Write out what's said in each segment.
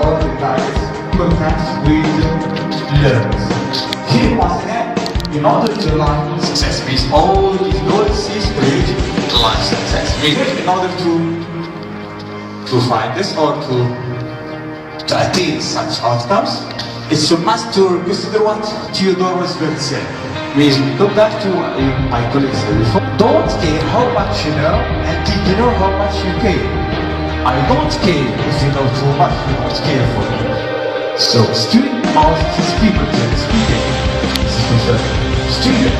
all the guys contact with learners. Here once again, in order to align success with all these goals is creating align success. In order to find this or to attain such outcomes, it's a must to consider what Theodore Roosevelt said. Means, go back to my colleagues before. Don't care how much you know until you know how much you care. I don't care if you know too much, you don't care for me. So, student must speak with them, student,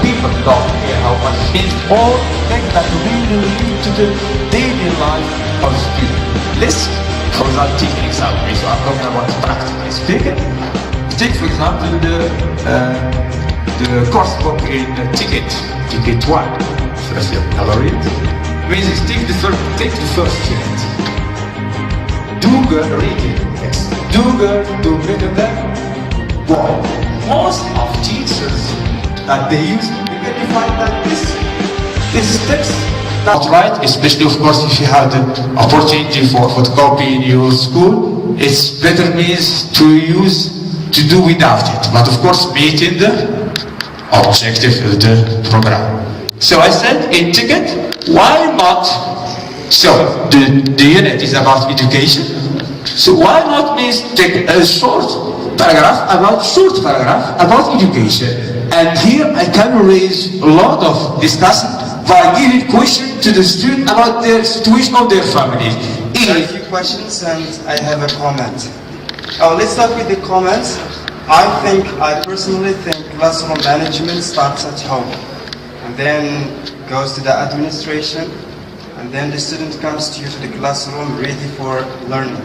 people don't care how much it's all things that really lead to the daily life of student. Listen, because I'm teaching example, so I'm talking about practically speaking. Take for example the course book in ticket 1. First year gallery. Means take the first ticket. Do good reading. Yes. Do good, do better than. Wow. Most of teachers that they use, they can define that this text not right, especially of course if you have the opportunity for photocopy in your school, it's better means to do without it, but of course meet in the objective of the program. So I said in ticket, why not? So the unit is about education, so why not means take a short paragraph about education, and here I can raise a lot of discussion by giving questions to the student about their situation of their families. There are a few questions and I have a comment. Let's start with the comments. I personally think classroom management starts at home and then goes to the administration, and then the student comes to you to the classroom ready for learning.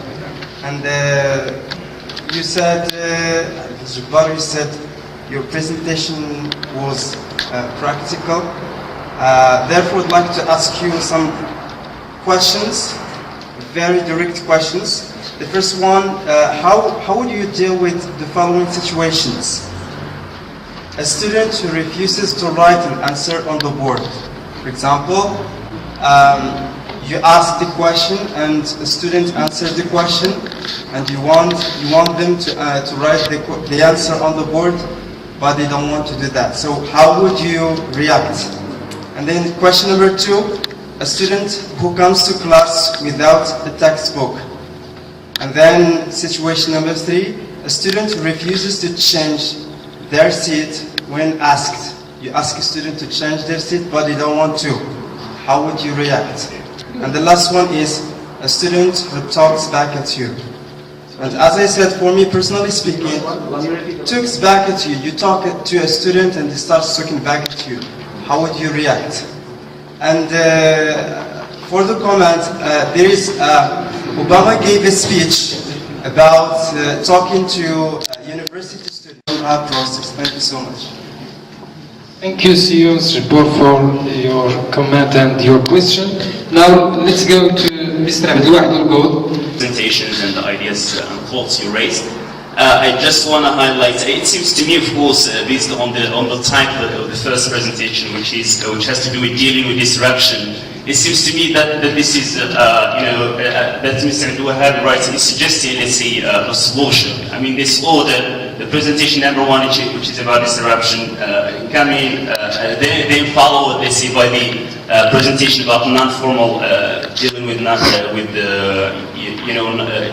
And you said, Mr. You said your presentation was practical. Therefore, I'd like to ask you some questions, very direct questions. The first one, how would you deal with the following situations? A student who refuses to write an answer on the board. For example, you ask the question and a student answers the question, and you want them to write the answer on the board, but they don't want to do that. So how would you react? And then question number 2, a student who comes to class without the textbook. And then situation number 3, a student who refuses to change their seat when asked. You ask a student to change their seat, but they don't want to. How would you react? And the last one is a student who talks back at you. And as I said, for me personally speaking, talks back at you. You talk to a student and he starts talking back at you. How would you react? And for the comment, there is Obama gave a speech about talking to university students process. Thank you so much. Thank you, CEO's report, for your comment and your question. Now let's go to Mr. Abdul. Presentations and the ideas and thoughts you raised. I just want to highlight. It seems to me, of course, based on the type of the first presentation, which has to do with dealing with disruption. It seems to me that this is, that Mr. Abdul writes is suggesting, let's say, a solution. I mean, this order, the presentation number 1, which is about disruption, coming, then followed, let's say, by the presentation about non-formal, dealing with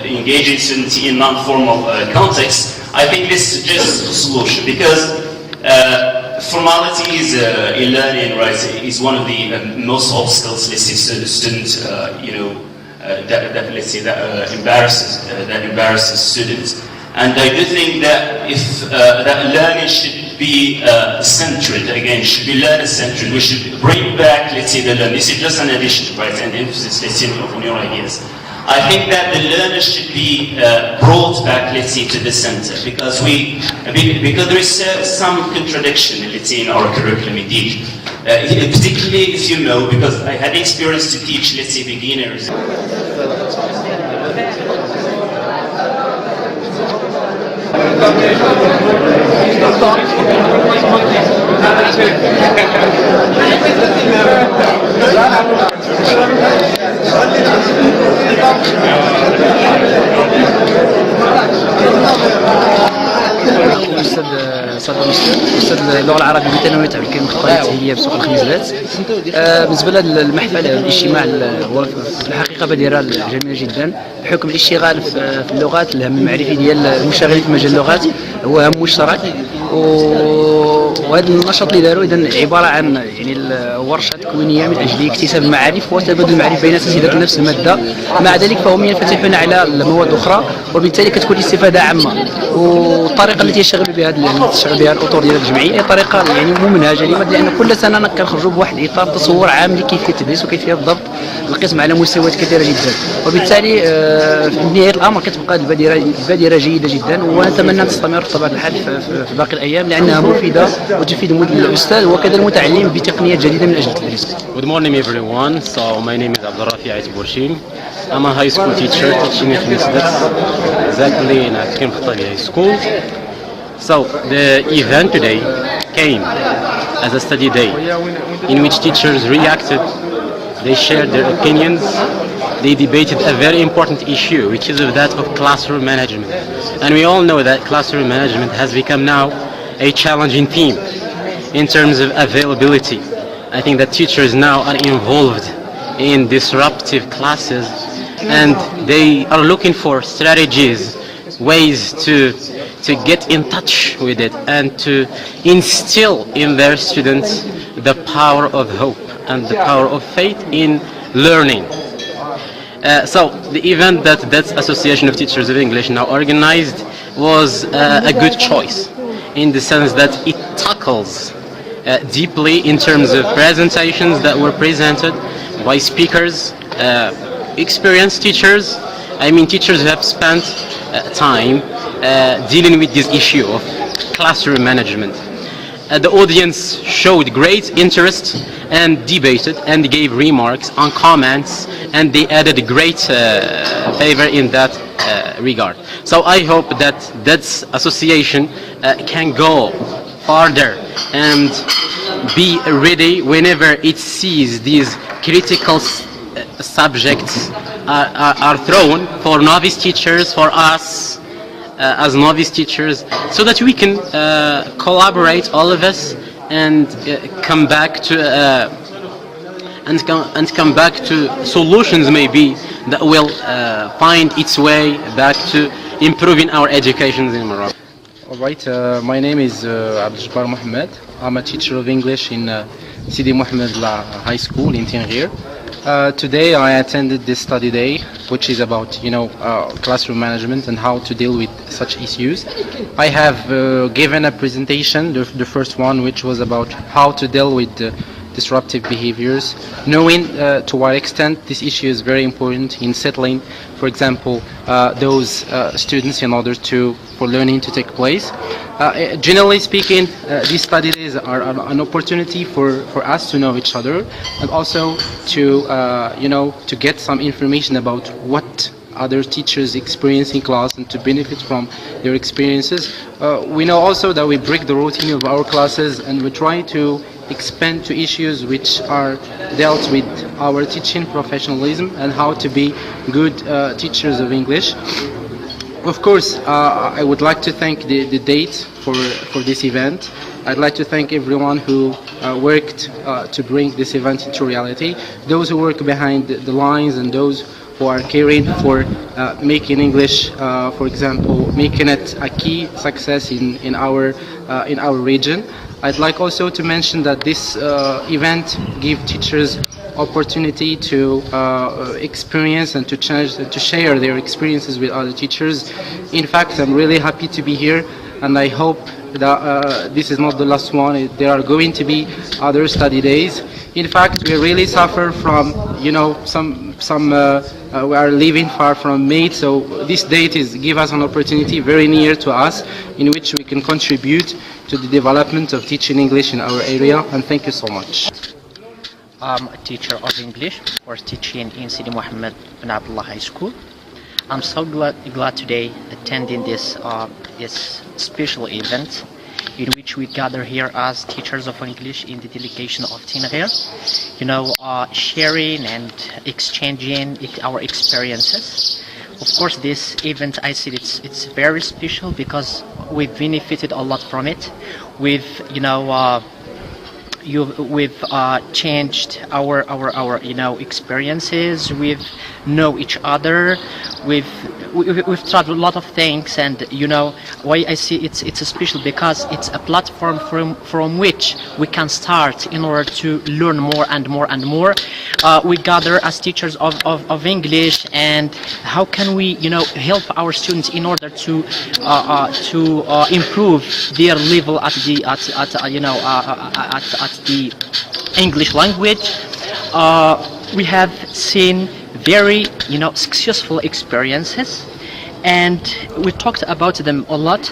engaging students in non-formal context. I think this suggests a solution, because formalities in learning, right, is one of the most obstacles, let's say, students, that embarrasses students. And I do think that if that learning should be centered, again, should be learner-centered. We should bring back, let's say, the learner. This is just an addition, right, and emphasis, let's say, on your ideas. I think that the learner should be brought back, let's say, to the center, because there is some contradiction, let's say, in our curriculum indeed. Particularly if you know, because I had experience to teach, let's say, beginners. اللغة العربية متنوعة والكلمة المختلطة هي بسوق الخميزات. بالنسبة للمحفل الاجتماع هو في الحقيقة بديرة جميلة جدا بحكم الاشتغال في اللغات. الهم المعرفي ديال المشتغلين في مجال اللغات هو هم مشترك، وهذا النشاط اللي داروا إذن عبارة عن يعني ورشة تكوينية من أجل اكتساب المعارف وتبادل المعارف بين أساتذة نفس المادة. مع ذلك فهم ينفتحون على مواد أخرى، وبالتالي كتكون الاستفادة عامة. والطريقة التي يشتغل بها الأطر ديال الجمعية هي طريقة يعني ممنهجة، لأن كل سنة كنخرجوا بواحد إطار تصور عام لكيفية التدريس وكيفية ضبط القسم على مستويات كثيرة جدا. وبالتالي في نهاية الأمر كتبقى البادرة جيدة جدا، ونتمنى أن تستمر بطبيعة الحال في باقي الأيام لأنها مفيدة وتفيد الأستاذ وكذا المتعلم بتقنيات جديدة من أجل التدريس. Good morning everyone. So my name is الدراسي. I'm a high school teacher teaching at بدادس, exactly in a high school. So the event today came as a study day in which teachers reacted, they shared their opinions, they debated a very important issue, which is that of classroom management. And we all know that classroom management has become now a challenging theme in terms of availability. I think that teachers now are involved in disruptive classes, and they are looking for strategies, ways to get in touch with it and to instill in their students the power of hope and the power of faith in learning. So the event that Association of Teachers of English now organized was a good choice in the sense that it tackles deeply in terms of presentations that were presented by speakers, experienced teachers. I mean teachers who have spent time dealing with this issue of classroom management. The audience showed great interest and debated and gave remarks on comments, and they added great favor in that regard. So I hope that association can go farther and be ready whenever it sees these critical subjects are thrown for novice teachers, for us as novice teachers, so that we can collaborate all of us and come back to solutions maybe that will find its way back to improving our education in Morocco. Alright, my name is Abdul Mohammed. I'm a teacher of English in Sidi Mohammed High School in Tangier. Today I attended this study day, which is about classroom management and how to deal with such issues. I have given a presentation, the first one, which was about how to deal with disruptive behaviors, knowing to what extent this issue is very important in settling, for example, those students in order for learning to take place. Generally speaking, these study days are an opportunity for us to know each other and also to get some information about what other teachers experience in class and to benefit from their experiences. We know also that we break the routine of our classes and we try to expand to issues which are dealt with our teaching professionalism and how to be good teachers of English. Of course, I would like to thank the date for this event. I'd like to thank everyone who worked to bring this event into reality, those who work behind the lines and those who are caring for making English, for example, making it a key success in our region. I'd like also to mention that this event gives teachers opportunity to experience and to share their experiences with other teachers. In fact, I'm really happy to be here, and I hope that this is not the last one. There are going to be other study days. In fact, we really suffer from we are living far from mate, so this date give us an opportunity very near to us in which we can contribute to the development of teaching English in our area, and thank you so much. I'm a teacher of English for teaching in Sidi Mohammed bin Abdullah High School. I'm so glad today attending this special event in which we gather here as teachers of English in the delegation of Tangier, sharing and exchanging our experiences. Of course, this event, I see it's very special because we've benefited a lot from it. We've we've changed our experiences. We've know each other. We've tried a lot of things, and why I see it's special because it's a platform from which we can start in order to learn more and more and more. We gather as teachers of English, and how can we help our students in order to improve their level at the English language. We have seen very successful experiences, and we talked about them a lot.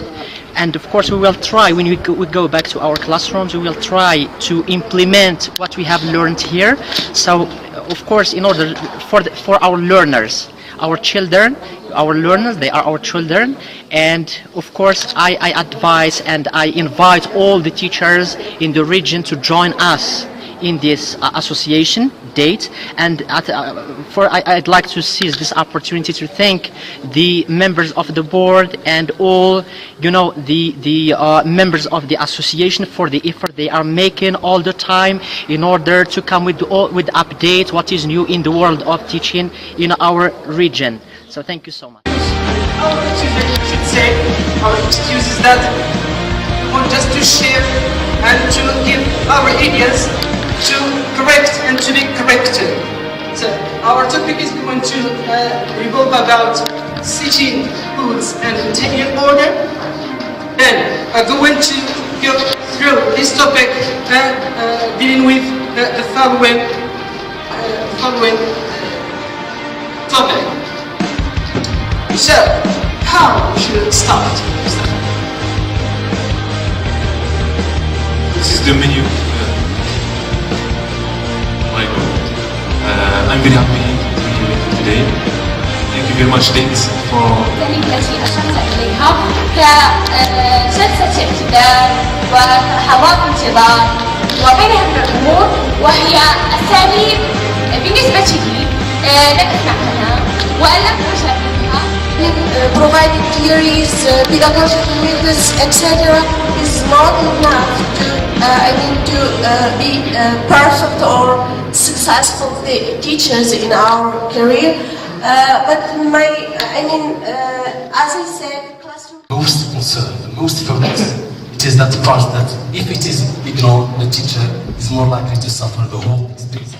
And of course we will try, when we go back to our classrooms, we will try to implement what we have learned here. So of course, in order for our learners, our children, our learners, they are our children. And of course I advise and I invite all the teachers in the region to join us in this association date. And I'd like to seize this opportunity to thank the members of the board and all the members of the association for the effort they are making all the time in order to come with update what is new in the world of teaching in our region. So thank you so much. Our children should say, our excuse is that we want just to share and to give our ideas to correct and to be corrected. So our topic is going to revolve about city rules and interior order. And I'm going to go through this topic dealing with the following topic. So, how should it start? This is the menu. My God. I'm very happy to be here with you today. Thank you very much, Thanks for التي أشرت إليها كجلسة اعتدال ولحظات انتظار وغيرها من الأمور، وهي أساليب بالنسبة لي لم أسمع عنها ولم أشاهدها. Providing theories, pedagogical methods, etc. is not enough to be perfect or successful teachers in our career. But as I said, classroom. Most concern, the most focus, it is that part that if it is ignored, the teacher is more likely to suffer the whole experience.